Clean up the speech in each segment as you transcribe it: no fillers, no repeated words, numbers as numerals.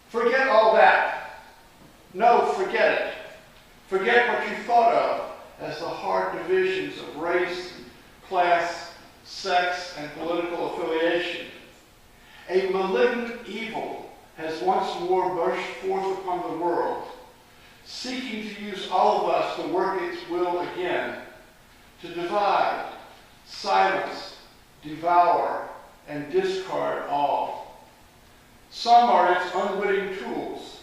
Forget all that. No, forget it. Forget what you thought of as the hard divisions of race, class, sex, and political affiliation. A malignant evil has once more burst forth upon the world, seeking to use all of us to work its will again, to divide, silence, devour, and discard all. Some are its unwitting tools.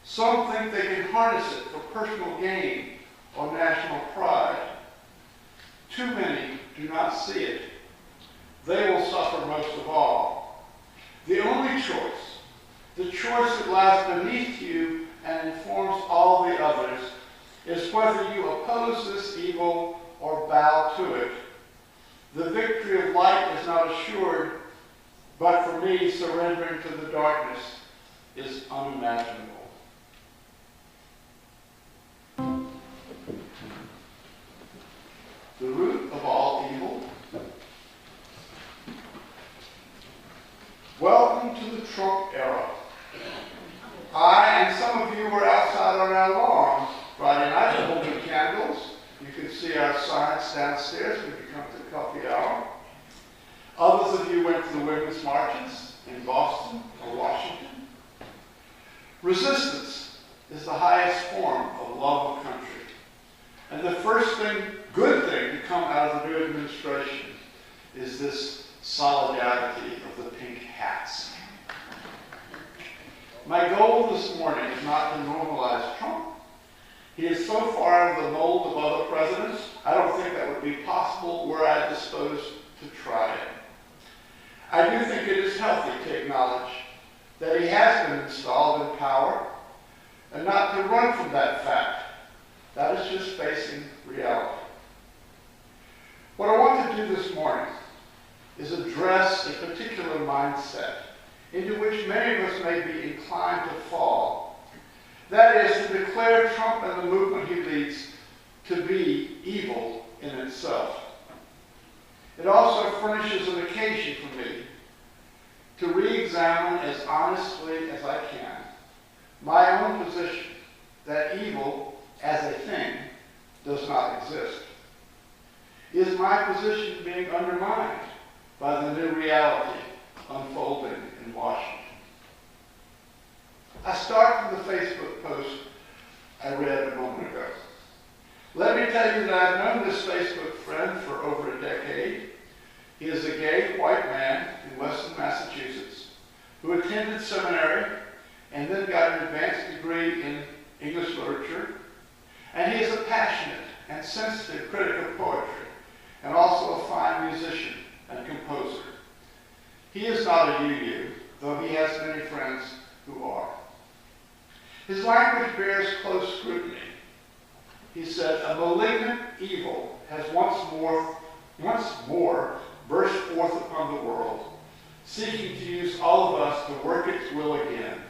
Some think they can harness it for personal gain or national pride. Too many do not see it. They will suffer most of all. The only choice, the choice that lies beneath you and informs all the others, is whether you oppose this evil or bow to it. The victory of light is not assured, but for me, surrendering to the darkness is unimaginable. The root of all evil. Welcome to the Trump era. I and some of you were outside on our lawn Friday night holding candles. You can see our signs downstairs when you come to the coffee hour. Others of you went to the women's marches in Boston or Washington. Resistance is the highest form of love of country. And the first thing, good thing, to come out of the new administration is this solidarity of the pink hats. My goal this morning is not to normalize Trump. He is so far in the mold of other presidents, I don't think that would be possible were I disposed to try it. I do think it is healthy to acknowledge that he has been installed in power and not to run from that fact. That is just facing reality. What I want to do this morning is address a particular mindset into which many of us may be inclined to fall. That is to declare Trump and the movement he leads to be evil in itself. It also furnishes an occasion for me to re-examine as honestly as I can my own position that evil as a thing does not exist. Is my position being undermined by the new reality unfolding in Washington? I start from the Facebook post I read a moment ago. Let me tell you that I've known this Facebook friend for over a decade. He is a gay white man in Weston, Massachusetts, who attended seminary and then got an advanced degree in English literature. And he is a passionate and sensitive critic of poetry, and also a fine musician and composer. He is not a UU, though he has many friends who are. His language bears close scrutiny. He said, "A malignant evil has once more burst forth upon the world, seeking to use all of us to work its will again,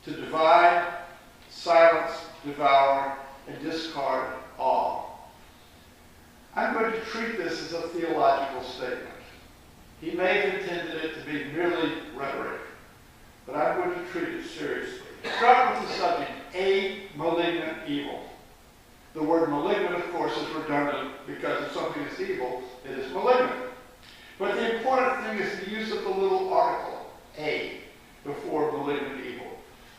to divide, silence, devour, and discard all." I'm going to treat this as a theological statement. He may have intended it to be merely rhetoric, but I'm going to treat it seriously. Start with the subject, a malignant evil. The word malignant, of course, is redundant because if something is evil, it is malignant. But the important thing is the use of the little article, a, before malignant evil.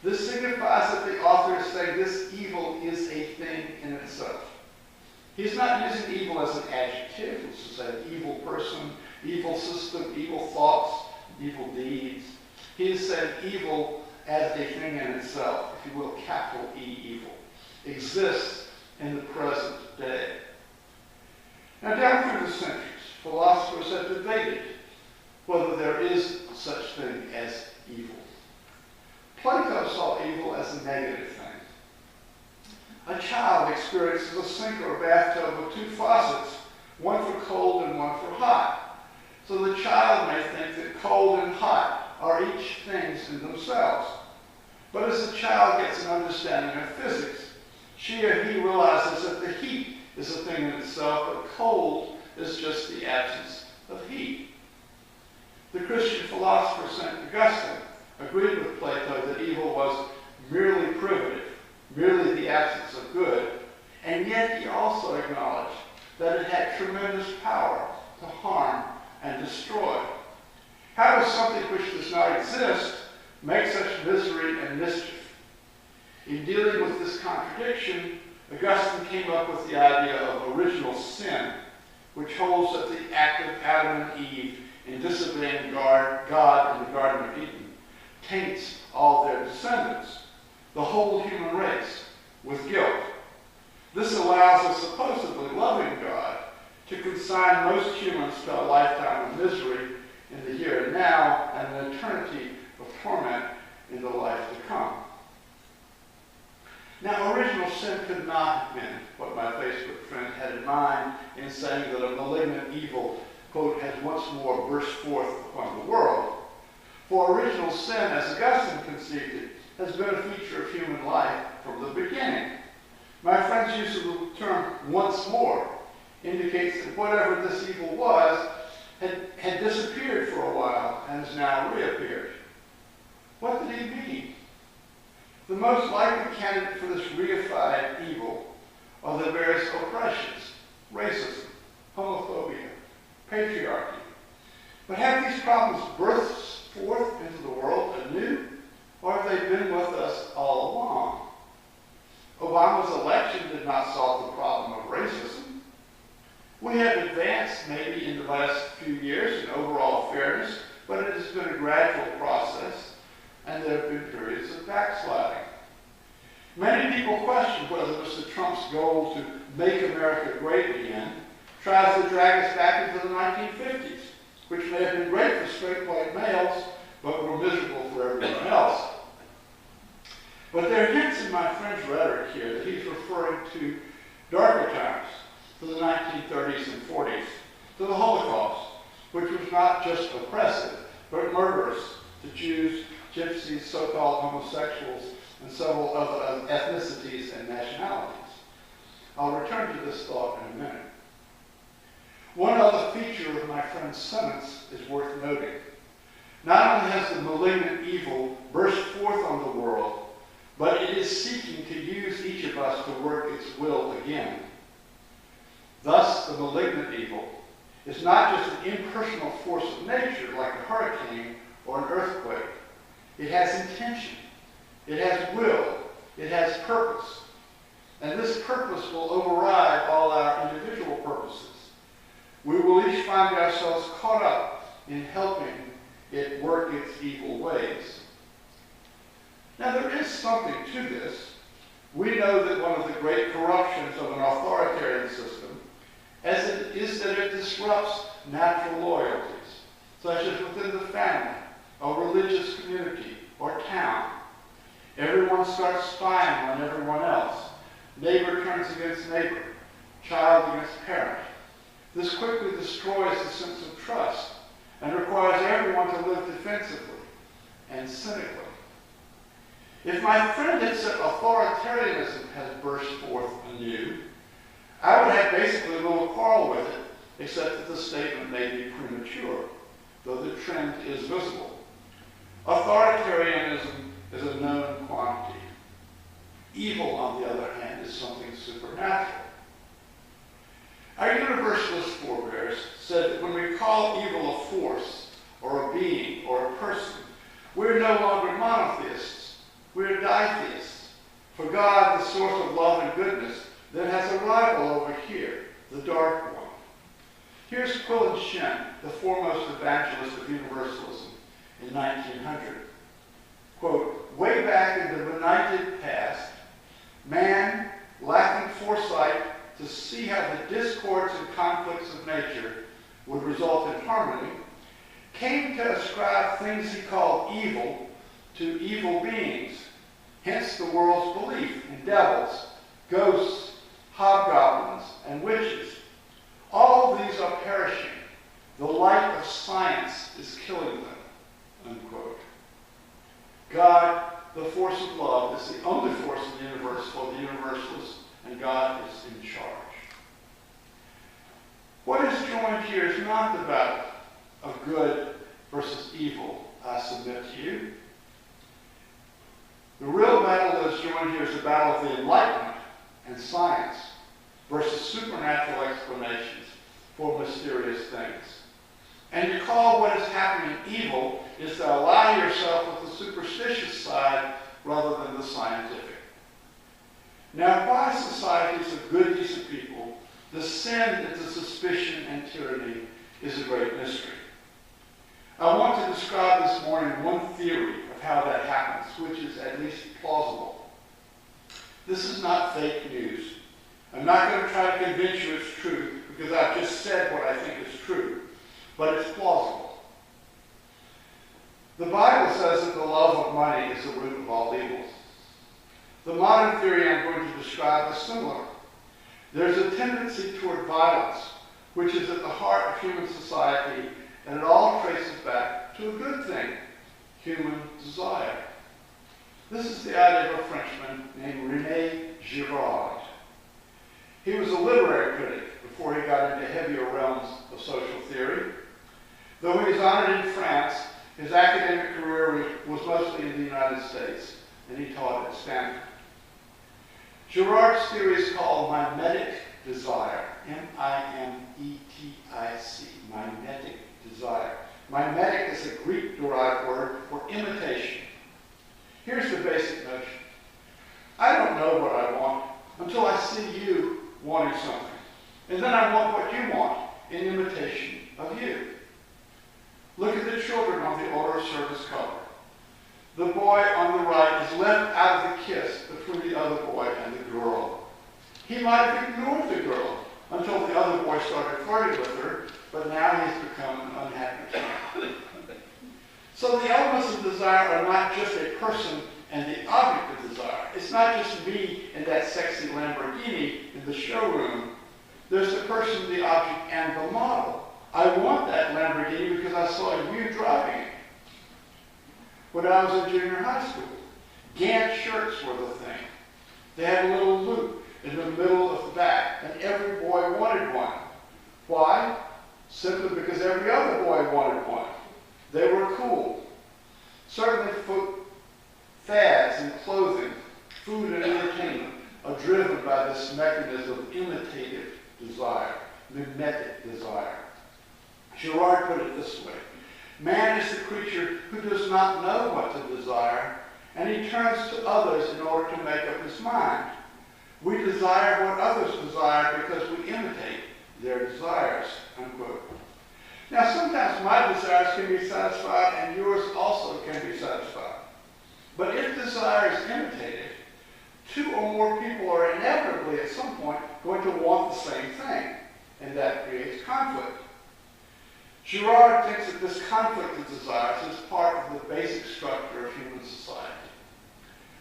This signifies that the author is saying this evil is a thing in itself. He's not using evil as an adjective, which is an evil person, evil system, evil thoughts, evil deeds. He is saying evil as a thing in itself, if you will, capital E evil, exists in the present day. Now, down through the centuries, philosophers have debated whether there is such thing as evil. Plato saw evil as a negative thing. A child experiences a sink or a bathtub with two faucets, one for cold and one for hot. So the child may think that cold and hot are each things in themselves. But as the child gets an understanding of physics, she or he realizes that the heat is a thing in itself, but cold is just the absence of heat. The Christian philosopher St. agreed with Plato that evil was merely privative, merely the absence of good, and yet he also acknowledged that it had tremendous power to harm and destroy. How does something which does not exist make such misery and mischief? In dealing with this contradiction, Augustine came up with the idea of original sin, which holds that the act of Adam and Eve in disobeying God in the Garden of Eden taints all their descendants, the whole human race, with guilt. This allows a supposedly loving God to consign most humans to a lifetime of misery in the here and now and an eternity of torment in the life to come. Now, original sin could not have been what my Facebook friend had in mind in saying that a malignant evil, quote, has once more burst forth upon the world. For original sin, as Augustine conceived it, has been a feature of human life from the beginning. My friend's use of the term once more indicates that whatever this evil was had disappeared for a while and has now reappeared. What did he mean? The most likely candidate for this reified evil are the various oppressions, racism, homophobia, patriarchy. But have these problems burst forth into the world anew, or have they been with us all along? Obama's election did not solve the problem of racism. We have advanced maybe in the last few years in overall fairness, but it has been a gradual process, and there have been periods of backsliding. Many people question whether Mr. Trump's goal to make America great again tries to drag us back into the 1950s, which may have been great for straight white males, but were miserable for everyone else. But there are hints in my friend's rhetoric here that he's referring to darker times, to the 1930s and 40s, to the Holocaust, which was not just oppressive, but murderous to Jews, gypsies, so-called homosexuals, and several other ethnicities and nationalities. I'll return to this thought in a minute. One other feature of my friend's sentence is worth noting. Not only has the malignant evil burst forth on the world, but it is seeking to use each of us to work its will again. Thus, the malignant evil is not just an impersonal force of nature like a hurricane or an earthquake. It has intention. It has will. It has purpose. And this purpose will override all our individual purposes. We will each find ourselves caught up in helping it work its evil ways. Now, there is something to this. We know that one of the great corruptions of an authoritarian system is that it disrupts natural loyalties, such as within the family, a religious community, or town. Everyone starts spying on everyone else. Neighbor turns against neighbor, child against parent. This quickly destroys the sense of trust and requires everyone to live defensively and cynically. If my friend had said authoritarianism has burst forth anew, I would have basically little quarrel with it, except that the statement may be premature, though the trend is visible. Authoritarianism is a known quantity. Evil, on the other hand, is something supernatural. Our universalist forebears said that when we call evil a force, or a being, or a person, we're no longer monotheists, we're ditheists. For God, the source of love and goodness, then has a rival over here, the dark one. Here's Quillen Shen, the foremost evangelist of universalism in 1900. Quote, way back in the benighted past, man, lacking foresight to see how the discords and conflicts of nature would result in harmony, came to ascribe things he called evil to evil beings, hence the world's belief in devils, ghosts, hobgoblins, and witches. All of these are perishing. The light of science is killing them, unquote. God, the force of love, is the only force in the universe for the universalists, and God is in charge. What is joined here is not the battle of good versus evil, I submit to you. known here as the battle of the Enlightenment and science versus supernatural explanations for mysterious things. And to call what is happening evil is to ally yourself with the superstitious side rather than the scientific. Now, why societies of good, decent people descend into suspicion and tyranny is a great mystery. I want to describe this morning one theory of how that happens, which is at least plausible. This is not fake news. I'm not going to try to convince you it's true because I've just said what I think is true, but it's plausible. The Bible says that the love of money is the root of all evils. The modern theory I'm going to describe is similar. There's a tendency toward violence, which is at the heart of human society, and it all traces back to a good thing, human desire. This is the idea of a Frenchman named René Girard. He was a literary critic before he got into heavier realms of social theory. Though he was honored in France, his academic career was mostly in the United States, and he taught at Stanford. Girard's theory is called mimetic desire, M-I-M-E-T-I-C, mimetic desire. Mimetic is a Greek-derived word for imitation. Here's the basic notion. I don't know what I want until I see you wanting something. And then I want what you want in imitation of you. Look at the children on the order of service cover. The boy on the right is left out of the kiss between the other boy and the girl. He might have ignored the girl until the other boy started flirting with her, but now he's become an unhappy child. So the elements of desire are not just a person and the object of desire. It's not just me and that sexy Lamborghini in the showroom. There's the person, the object, and the model. I want that Lamborghini because I saw you driving it. When I was in junior high school, Gant shirts were the thing. They had a little loop in the middle of the back, and every boy wanted one. Why? Simply because every other boy wanted one. They were cool. Certainly fads in clothing, food, and entertainment are driven by this mechanism of imitative desire, mimetic desire. Girard put it this way. Man is the creature who does not know what to desire, and he turns to others in order to make up his mind. We desire what others desire because we imitate their desires, unquote. Now, sometimes my desires can be satisfied and yours also can be satisfied. But if desire is imitated, two or more people are inevitably at some point going to want the same thing, and that creates conflict. Girard thinks that this conflict of desires is part of the basic structure of human society.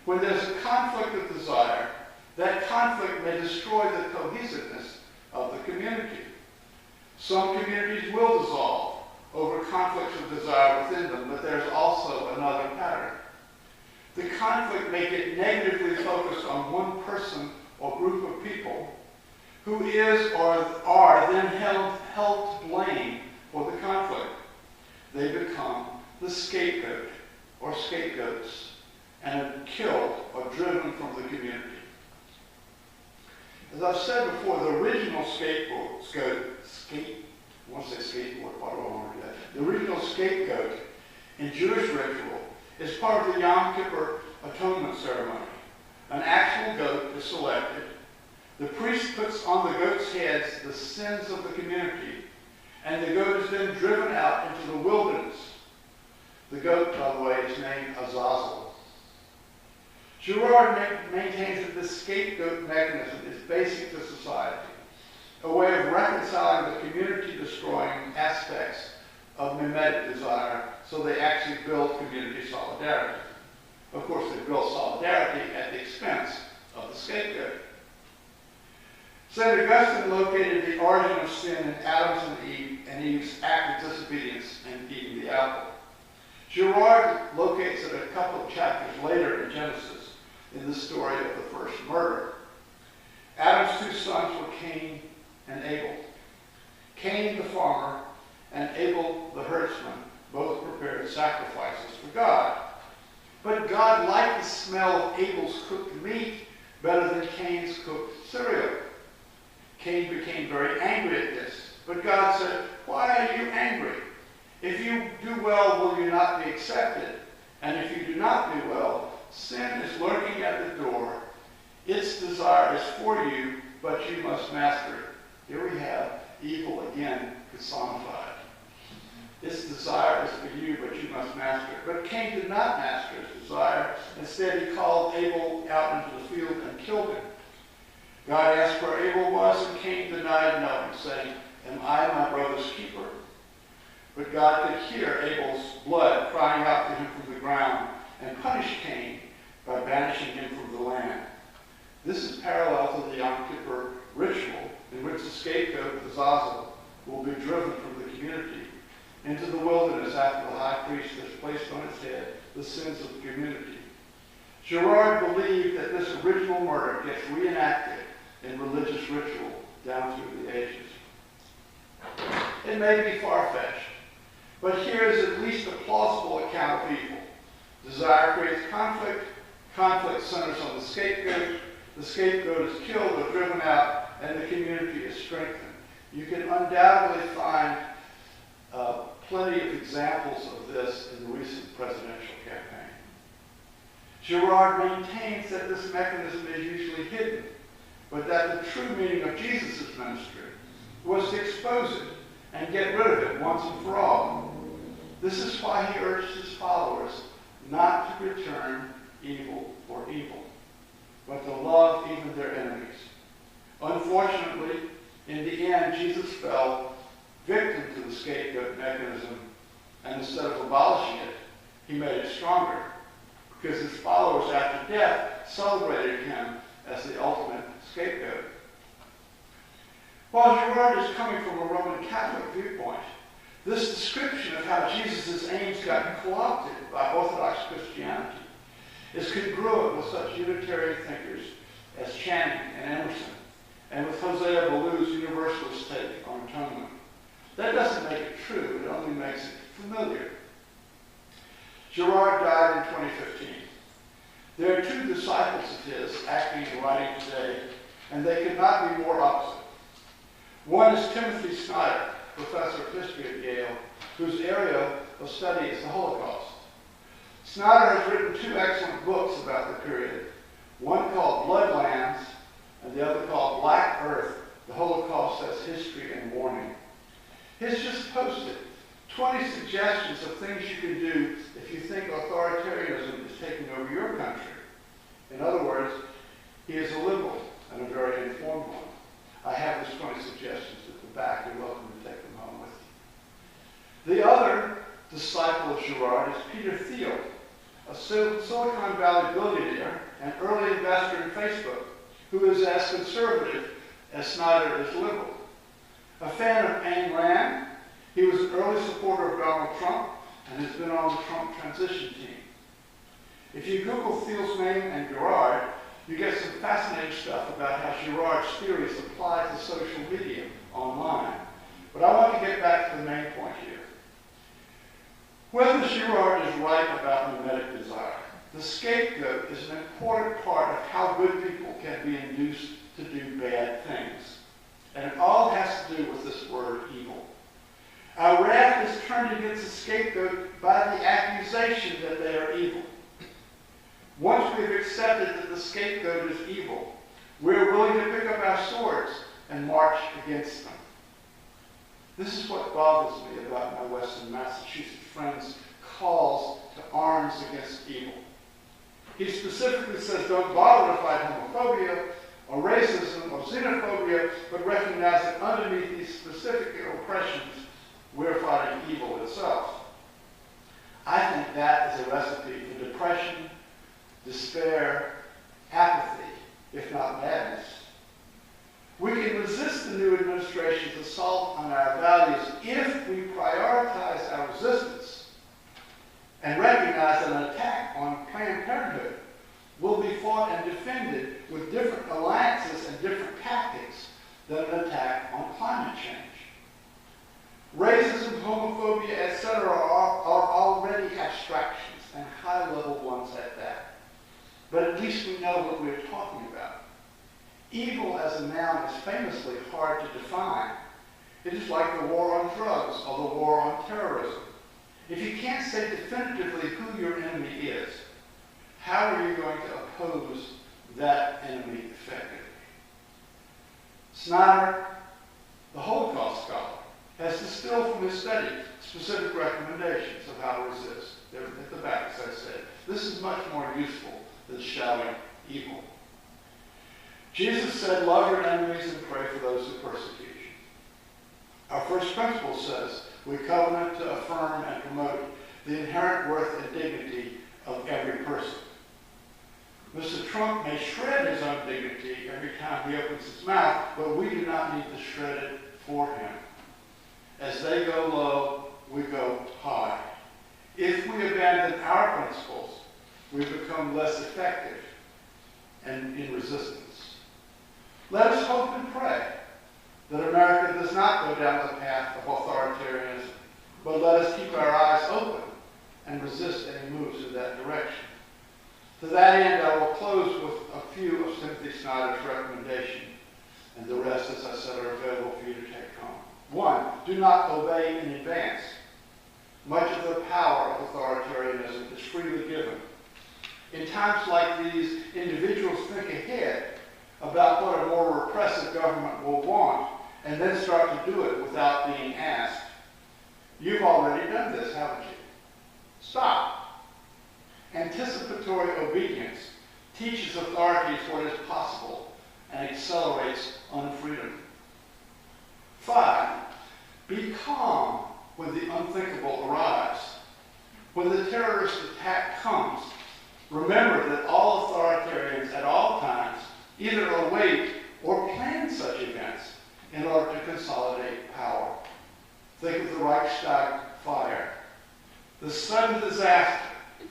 When there's a conflict of desire, that conflict may destroy the cohesiveness of the community. Some communities will dissolve over conflicts of desire within them, but there's also another pattern. The conflict may get negatively focused on one person or group of people who is or are then held to blame for the conflict. They become the scapegoat or scapegoats and are killed or driven from the community. As I've said before, the original the original scapegoat in Jewish ritual is part of the Yom Kippur atonement ceremony. An actual goat is selected. The priest puts on the goat's heads the sins of the community, and the goat is then driven out into the wilderness. The goat, by the way, is named Azazel. Girard maintains that this scapegoat mechanism is basic to society, a way of reconciling the community-destroying aspects of mimetic desire so they actually build community solidarity. Of course, they build solidarity at the expense of the scapegoat. St. Augustine located the origin of sin in Adam and Eve's act of disobedience and eating the apple. Girard locates it a couple of chapters later in Genesis in the story of the first murder. Adam's two sons were Cain and Abel. Cain the farmer and Abel the herdsman both prepared sacrifices for God. But God liked the smell of Abel's cooked meat better than Cain's cooked cereal. Cain became very angry at this. But God said, "Why are you angry? If you do well, will you not be accepted? And if you do not do well, sin is lurking at the door. Its desire is for you, but you must master it." Here we have evil again personified. Its desire is for you, but you must master it. But Cain did not master his desire. Instead, he called Abel out into the field and killed him. God asked where Abel was, and Cain denied knowing, saying, "Am I my brother's keeper?" But God could hear Abel's blood crying out to him from the ground and punished Cain by banishing him from the land. This is parallel to the Yom Kippur ritual in which the scapegoat, Azazel, will be driven from the community into the wilderness after the high priest has placed on its head the sins of the community. Girard believed that this original murder gets reenacted in religious ritual down through the ages. It may be far-fetched, but here is at least a plausible account of evil. Desire creates conflict. Conflict centers on the scapegoat is killed or driven out, and the community is strengthened. You can undoubtedly find plenty of examples of this in the recent presidential campaign. Girard maintains that this mechanism is usually hidden, but that the true meaning of Jesus' ministry was to expose it and get rid of it once and for all. This is why he urged his followers not to return evil for evil, but to love even their enemies. Unfortunately, in the end, Jesus fell victim to the scapegoat mechanism, and instead of abolishing it, he made it stronger, because his followers after death celebrated him as the ultimate scapegoat. While Girard is coming from a Roman Catholic viewpoint, this description of how Jesus' aims got co-opted by Orthodox Christianity is congruent with such Unitarian thinkers as Channing and Emerson, and with Hosea Ballou's Universalist take on atonement. That doesn't make it true, it only makes it familiar. Girard died in 2015. There are two disciples of his acting and writing today, and they could not be more opposite. One is Timothy Snyder, professor of history at Yale, whose area of study is the Holocaust. Snyder has written two excellent books about the period, one called Bloodlands and the other called Black Earth, the Holocaust as History and Warning. He's just posted 20 suggestions of things you can do if you think authoritarianism is taking over your country. In other words, he is a liberal and a very informed one. I have his 20 suggestions at the back. You're welcome to take them home with you. The other disciple of Girard is Peter Thiel, a Silicon Valley billionaire and early investor in Facebook, who is as conservative as Snyder is liberal. A fan of Ayn Rand, he was an early supporter of Donald Trump and has been on the Trump transition team. If you Google Thiel's name and Girard, you get some fascinating stuff about how Girard's theories apply to social media online. But I want to get back to the main point here. Whether Girard is right about mimetic desire, the scapegoat is an important part of how good people can be induced to do bad things. And it all has to do with this word evil. Our wrath is turned against the scapegoat by the accusation that they are evil. Once we've accepted that the scapegoat is evil, we're willing to pick up our swords and march against them. This is what bothers me about my Western Massachusetts friend's calls to arms against evil. He specifically says don't bother to fight homophobia or racism or xenophobia, but recognize that underneath these specific oppressions, we're fighting evil itself. I think that is a recipe for depression, despair, apathy, if not madness. We can resist the new administration's assault on our values if we prioritize our resistance and recognize that an attack on Planned Parenthood will be fought and defended with different alliances and different tactics than an attack on climate change. Racism, homophobia, etc. are already abstractions and high-level ones but at least we know what we're talking about. Evil as a noun is famously hard to define. It is like the war on drugs or the war on terrorism. If you can't say definitively who your enemy is, how are you going to oppose that enemy effectively? Snyder, the Holocaust scholar, has distilled from his study specific recommendations of how to resist. They're at the back, as I said. This is much more useful than shouting evil. Jesus said, love your enemies and pray for those who persecute you. Our first principle says, we covenant to affirm and promote the inherent worth and dignity of every person. Mr. Trump may shred his own dignity every time he opens his mouth, but we do not need to shred it for him. As they go low, we go high. If we abandon our principles, we become less effective and in resistance. Let us hope and pray that America does not go down the path of authoritarianism, but let us keep our eyes open and resist any moves in that direction. To that end, I will close with a few of Timothy Snyder's recommendations, and the rest, as I said, are available for you to take home. 1, do not obey in advance. Much of the power of authoritarianism is freely given. In times like these, individuals think ahead about what a more repressive government will want, and then start to do it without being asked. You've already done this, haven't you? Stop. Anticipatory obedience teaches authorities what is possible and accelerates unfreedom. 5, be calm when the unthinkable arrives. When the terrorist attack comes, remember that all authoritarians at all times either await or plan such events in order to consolidate power. Think of the Reichstag fire. The sudden disaster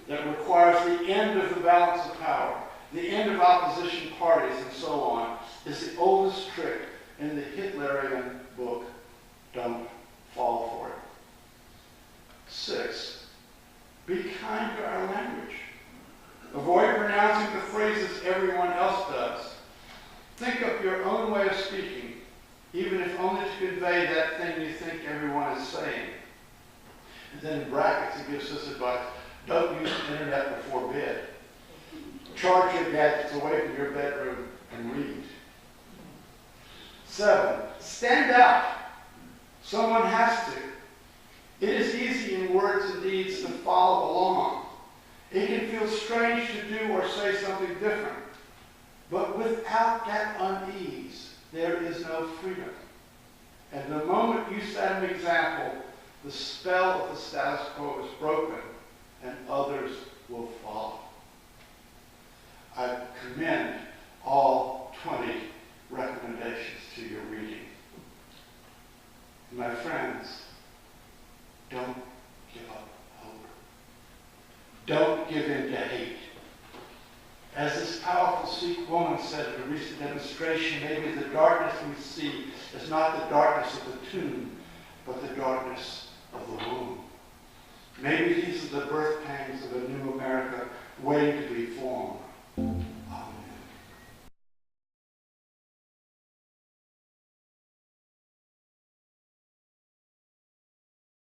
that requires the end of the balance of power, the end of opposition parties, and so on, is the oldest trick in the Hitlerian book. Don't fall for it. 6, be kind to our language. Avoid pronouncing the phrases everyone else does. Think up your own way of speaking, even if only to convey that thing you think everyone is saying. And then in brackets, it gives us advice. Don't use the internet before bed. Charge your gadgets away from your bedroom and read. 7, stand out. Someone has to. It is easy in words and deeds to follow along. It can feel strange to do or say something different. But without that unease, there is no freedom. And the moment you set an example, the spell of the status quo is broken, and others will follow. I commend all 20 recommendations to your reading. My friends, don't give up hope. Don't give in to hate. As this powerful Sikh woman said at a recent demonstration, maybe the darkness we see is not the darkness of the tomb, but the darkness of the womb. Maybe these are the birth pangs of a new America waiting to be formed.